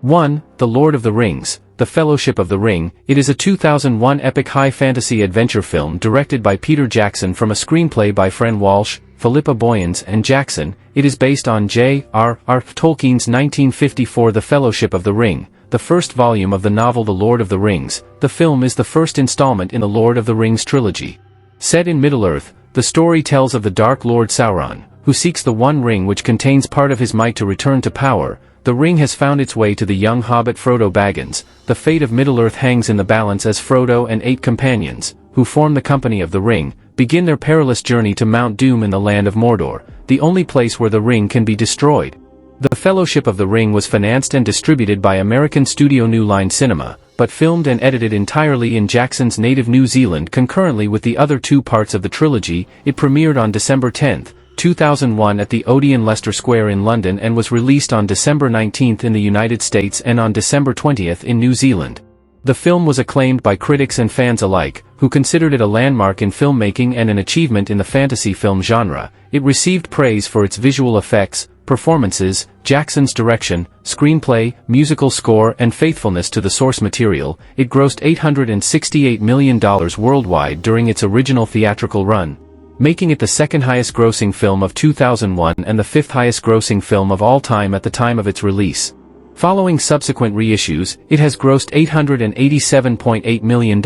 1. The Lord of the Rings, The Fellowship of the Ring. It is a 2001 epic high fantasy adventure film directed by Peter Jackson from a screenplay by Fran Walsh, Philippa Boyens and Jackson. It is based on J.R.R. Tolkien's 1954 The Fellowship of the Ring, the first volume of the novel The Lord of the Rings. The film is the first installment in the Lord of the Rings trilogy. Set in Middle-earth, the story tells of the Dark Lord Sauron, who seeks the One Ring which contains part of his might to return to power. The ring has found its way to the young hobbit Frodo Baggins. The fate of Middle-earth hangs in the balance as Frodo and 8 companions, who form the Company of the Ring, begin their perilous journey to Mount Doom in the land of Mordor, the only place where the ring can be destroyed. The Fellowship of the Ring was financed and distributed by American studio New Line Cinema, but filmed and edited entirely in Jackson's native New Zealand concurrently with the other 2 parts of the trilogy. It premiered on December 10, 2001 at the Odeon Leicester Square in London and was released on December 19 in the United States and on December 20 in New Zealand. The film was acclaimed by critics and fans alike, who considered it a landmark in filmmaking and an achievement in the fantasy film genre. It received praise for its visual effects, performances, Jackson's direction, screenplay, musical score and faithfulness to the source material. It grossed $868 million worldwide during its original theatrical run, making it the second highest grossing film of 2001 and the 5th highest grossing film of all time at the time of its release. Following subsequent reissues, it has grossed $887.8 million,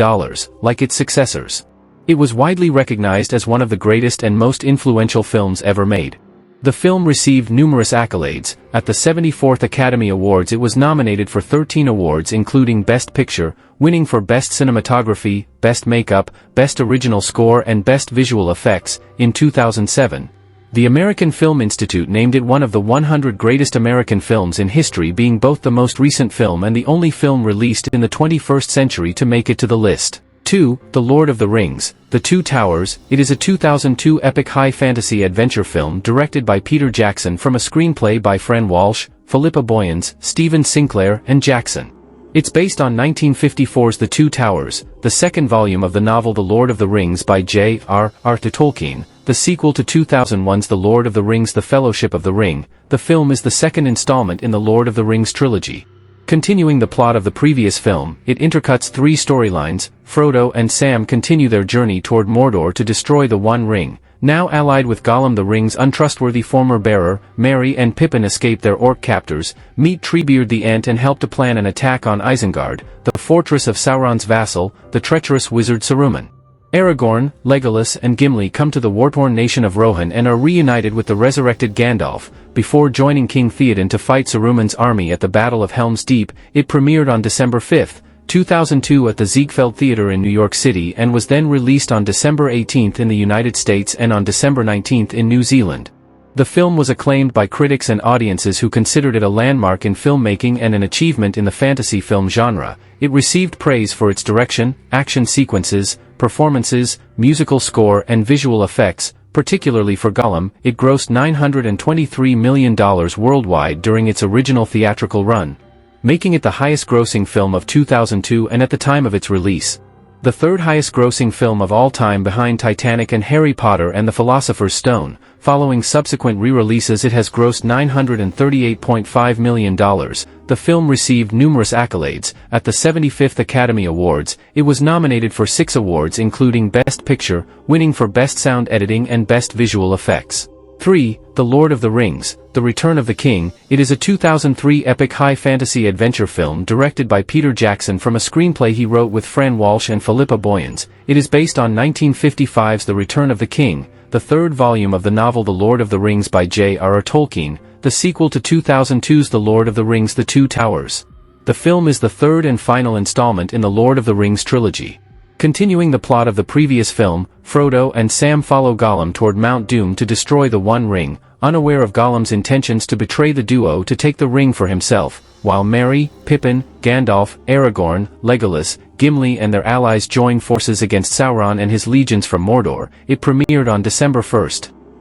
like its successors. It was widely recognized as one of the greatest and most influential films ever made. The film received numerous accolades. At the 74th Academy Awards it was nominated for 13 awards including Best Picture, winning for Best Cinematography, Best Makeup, Best Original Score and Best Visual Effects. In 2007, the American Film Institute named it one of the 100 greatest American films in history, being both the most recent film and the only film released in the 21st century to make it to the list. 2. The Lord of the Rings, The Two Towers. It is a 2002 epic high fantasy adventure film directed by Peter Jackson from a screenplay by Fran Walsh, Philippa Boyens, Stephen Sinclair and Jackson. It's based on 1954's The Two Towers, the second volume of the novel The Lord of the Rings by J.R.R. Tolkien, the sequel to 2001's The Lord of the Rings The Fellowship of the Ring. The film is the second installment in the Lord of the Rings trilogy. Continuing the plot of the previous film, it intercuts 3 storylines. Frodo and Sam continue their journey toward Mordor to destroy the One Ring. Now allied with Gollum, the ring's untrustworthy former bearer, Merry and Pippin escape their orc captors, meet Treebeard the Ent and help to plan an attack on Isengard, the fortress of Sauron's vassal, the treacherous wizard Saruman. Aragorn, Legolas and Gimli come to the war-torn nation of Rohan and are reunited with the resurrected Gandalf, before joining King Theoden to fight Saruman's army at the Battle of Helm's Deep. It premiered on December 5, 2002 at the Ziegfeld Theatre in New York City and was then released on December 18 in the United States and on December 19 in New Zealand. The film was acclaimed by critics and audiences who considered it a landmark in filmmaking and an achievement in the fantasy film genre. It received praise for its direction, action sequences, performances, musical score and visual effects, particularly for Gollum. It grossed $923 million worldwide during its original theatrical run, making it the highest grossing film of 2002 and at the time of its release, the 3rd highest grossing film of all time behind Titanic and Harry Potter and the Philosopher's Stone. Following subsequent re-releases it has grossed $938.5 million. The film received numerous accolades. At the 75th Academy Awards, it was nominated for 6 awards including Best Picture, winning for Best Sound Editing and Best Visual Effects. 3. The Lord of the Rings, The Return of the King. It is a 2003 epic high fantasy adventure film directed by Peter Jackson from a screenplay he wrote with Fran Walsh and Philippa Boyens. It is based on 1955's The Return of the King, the 3rd volume of the novel The Lord of the Rings by J.R.R. Tolkien, the sequel to 2002's The Lord of the Rings The Two Towers. The film is the 3rd and final installment in the Lord of the Rings trilogy. Continuing the plot of the previous film, Frodo and Sam follow Gollum toward Mount Doom to destroy the One Ring, unaware of Gollum's intentions to betray the duo to take the ring for himself, while Merry, Pippin, Gandalf, Aragorn, Legolas, Gimli and their allies join forces against Sauron and his legions from Mordor. It premiered on December 1,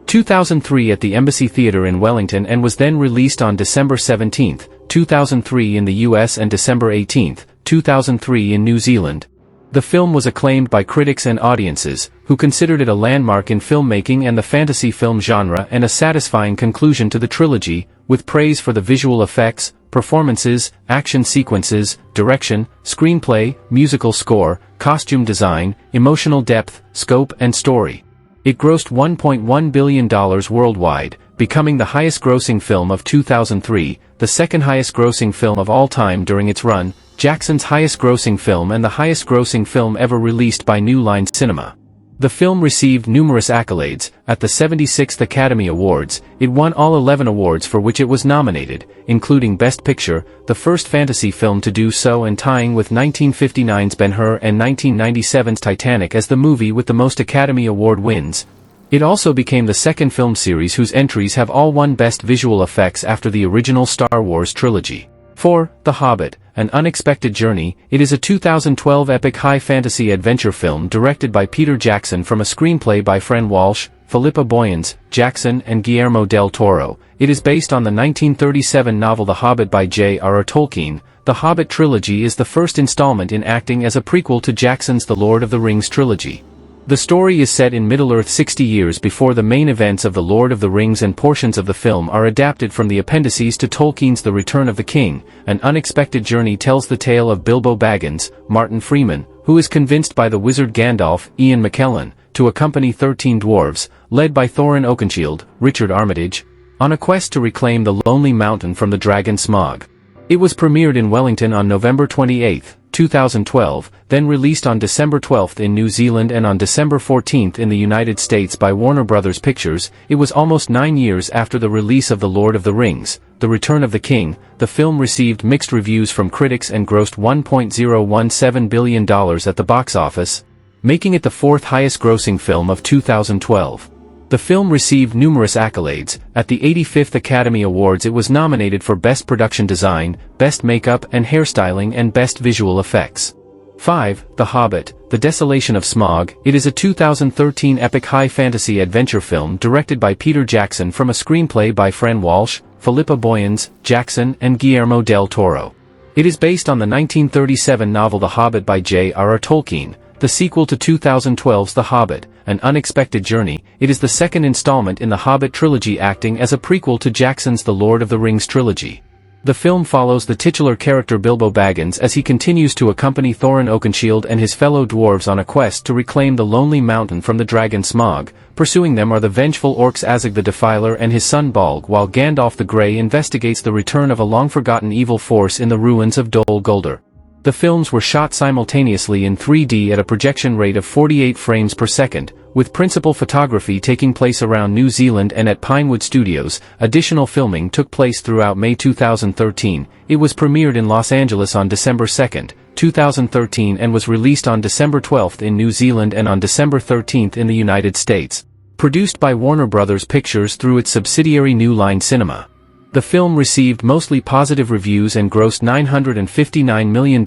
2003 at the Embassy Theatre in Wellington and was then released on December 17, 2003 in the US and December 18, 2003 in New Zealand. The film was acclaimed by critics and audiences, who considered it a landmark in filmmaking and the fantasy film genre and a satisfying conclusion to the trilogy, with praise for the visual effects, performances, action sequences, direction, screenplay, musical score, costume design, emotional depth, scope and story. It grossed $1.1 billion worldwide, becoming the highest-grossing film of 2003, the second highest-grossing film of all time during its run, Jackson's highest-grossing film and the highest-grossing film ever released by New Line Cinema. The film received numerous accolades. At the 76th Academy Awards, it won all 11 awards for which it was nominated, including Best Picture, the first fantasy film to do so and tying with 1959's Ben-Hur and 1997's Titanic as the movie with the most Academy Award wins. It also became the second film series whose entries have all won Best Visual Effects after the original Star Wars trilogy. 4. The Hobbit, An Unexpected Journey. It is a 2012 epic high fantasy adventure film directed by Peter Jackson from a screenplay by Fren Walsh, Philippa Boyens, Jackson and Guillermo del Toro. It is based on the 1937 novel The Hobbit by J.R.R. Tolkien. The Hobbit trilogy is the first installment in acting as a prequel to Jackson's The Lord of the Rings trilogy. The story is set in Middle-earth 60 years before the main events of The Lord of the Rings, and portions of the film are adapted from the appendices to Tolkien's The Return of the King. An Unexpected Journey tells the tale of Bilbo Baggins, Martin Freeman, who is convinced by the wizard Gandalf, Ian McKellen, to accompany 13 dwarves, led by Thorin Oakenshield, Richard Armitage, on a quest to reclaim the Lonely Mountain from the dragon Smaug. It was premiered in Wellington on November 28, 2012, then released on December 12 in New Zealand and on December 14 in the United States by Warner Bros. Pictures. It was almost 9 years after the release of The Lord of the Rings, The Return of the King. The film received mixed reviews from critics and grossed $1.017 billion at the box office, making it the fourth highest-grossing film of 2012. The film received numerous accolades. At the 85th Academy Awards it was nominated for Best Production Design, Best Makeup and Hairstyling and Best Visual Effects. 5. The Hobbit, The Desolation of Smaug. It is a 2013 epic high fantasy adventure film directed by Peter Jackson from a screenplay by Fren Walsh, Philippa Boyens, Jackson and Guillermo del Toro. It is based on the 1937 novel The Hobbit by J.R.R. Tolkien, the sequel to 2012's The Hobbit, An Unexpected Journey. It is the second installment in the Hobbit trilogy, acting as a prequel to Jackson's The Lord of the Rings trilogy. The film follows the titular character Bilbo Baggins as he continues to accompany Thorin Oakenshield and his fellow dwarves on a quest to reclaim the Lonely Mountain from the dragon Smaug. Pursuing them are the vengeful orcs Azog the Defiler and his son Bolg, while Gandalf the Grey investigates the return of a long-forgotten evil force in the ruins of Dol Guldur. The films were shot simultaneously in 3D at a projection rate of 48 frames per second, with principal photography taking place around New Zealand and at Pinewood Studios. Additional filming took place throughout May 2013. It was premiered in Los Angeles on December 2, 2013 and was released on December 12 in New Zealand and on December 13 in the United States. Produced by Warner Bros. Pictures through its subsidiary New Line Cinema. The film received mostly positive reviews and grossed $959 million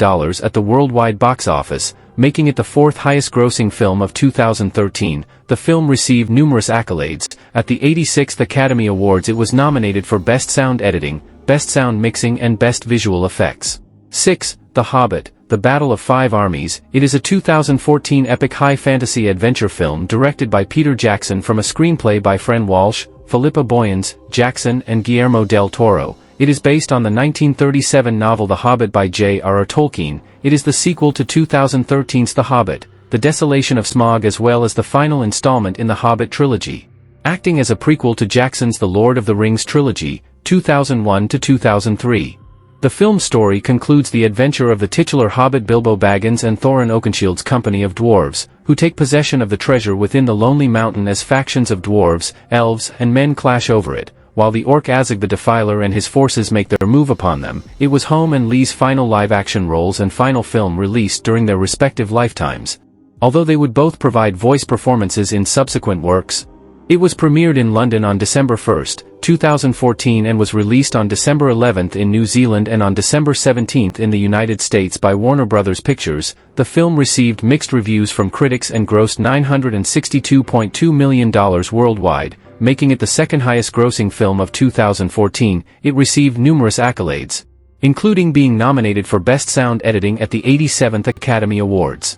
at the worldwide box office, making it the fourth highest-grossing film of 2013. The film received numerous accolades. At the 86th Academy Awards it was nominated for Best Sound Editing, Best Sound Mixing and Best Visual Effects. 6. The Hobbit, The Battle of Five Armies. It is a 2014 epic high fantasy adventure film directed by Peter Jackson from a screenplay by Fren Walsh, Philippa Boyens, Jackson and Guillermo del Toro. It is based on the 1937 novel The Hobbit by J.R.R. Tolkien. It is the sequel to 2013's The Hobbit, The Desolation of Smaug, as well as the final installment in the Hobbit trilogy. Acting as a prequel to Jackson's The Lord of the Rings trilogy, 2001 to 2003. The film's story concludes the adventure of the titular Hobbit Bilbo Baggins and Thorin Oakenshield's company of dwarves, who take possession of the treasure within the Lonely Mountain as factions of dwarves, elves, and men clash over it, while the orc Azog the Defiler and his forces make their move upon them. It was Home and Lee's final live-action roles and final film released during their respective lifetimes, although they would both provide voice performances in subsequent works. It was premiered in London on December 1, 2014 and was released on December 11 in New Zealand and on December 17 in the United States by Warner Bros. Pictures. The film received mixed reviews from critics and grossed $962.2 million worldwide, making it the second highest-grossing film of 2014. It received numerous accolades, including being nominated for Best Sound Editing at the 87th Academy Awards.